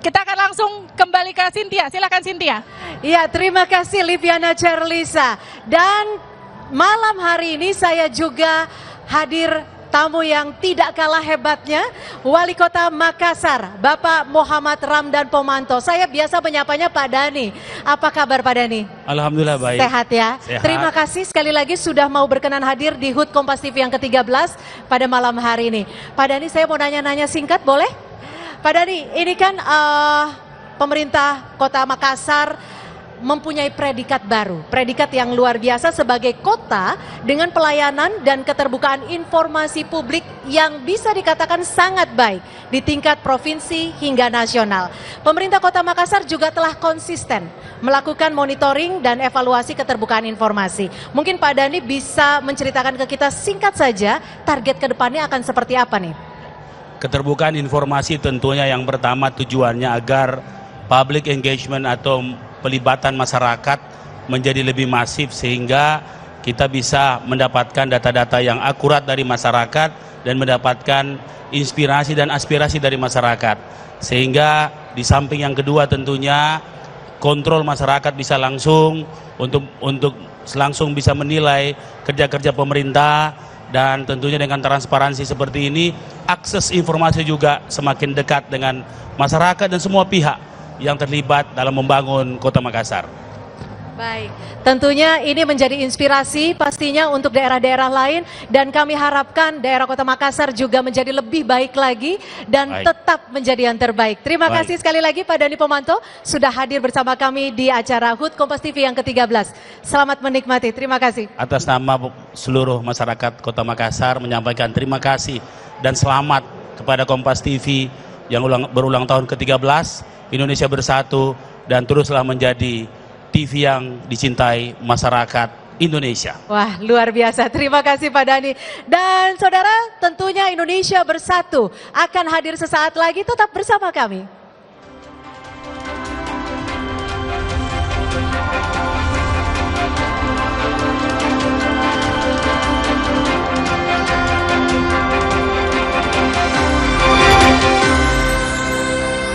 Kita akan langsung kembali ke Cynthia. Silakan Cynthia. Ya, terima kasih Liviana Charlisa. Dan malam hari ini saya juga hadir tamu yang tidak kalah hebatnya, Wali Kota Makassar, Bapak Muhammad Ramdan Pomanto. Saya biasa menyapanya Pak Dhani. Apa kabar Pak Dhani? Alhamdulillah baik. Sehat ya? Sehat. Terima kasih sekali lagi sudah mau berkenan hadir di HUT Kompas TV yang ke-13 pada malam hari ini. Pak Dhani, saya mau nanya-nanya singkat, boleh? Pak Dhani, ini kan pemerintah Kota Makassar mempunyai predikat baru, predikat yang luar biasa sebagai kota dengan pelayanan dan keterbukaan informasi publik yang bisa dikatakan sangat baik di tingkat provinsi hingga nasional. Pemerintah Kota Makassar juga telah konsisten melakukan monitoring dan evaluasi keterbukaan informasi. Mungkin Pak Dhani bisa menceritakan ke kita singkat saja target ke depannya akan seperti apa nih? Keterbukaan informasi tentunya yang pertama tujuannya agar public engagement atau pelibatan masyarakat menjadi lebih masif sehingga kita bisa mendapatkan data-data yang akurat dari masyarakat dan mendapatkan inspirasi dan aspirasi dari masyarakat. Sehingga di samping yang kedua tentunya kontrol masyarakat bisa langsung untuk langsung bisa menilai kerja-kerja pemerintah, dan tentunya dengan transparansi seperti ini akses informasi juga semakin dekat dengan masyarakat dan semua pihak yang terlibat dalam membangun Kota Makassar. Baik, tentunya ini menjadi inspirasi pastinya untuk daerah-daerah lain dan kami harapkan daerah Kota Makassar juga menjadi lebih baik lagi dan tetap menjadi yang terbaik. Terima kasih sekali lagi Pak Dhani Pomanto sudah hadir bersama kami di acara HUT Kompas TV yang ke-13. Selamat menikmati, terima kasih. Atas nama seluruh masyarakat Kota Makassar menyampaikan terima kasih dan selamat kepada Kompas TV yang berulang tahun ke-13. Indonesia bersatu dan teruslah menjadi TV yang dicintai masyarakat Indonesia. Wah, luar biasa. Terima kasih Pak Dhani. Dan saudara, tentunya Indonesia bersatu akan hadir sesaat lagi, tetap bersama kami.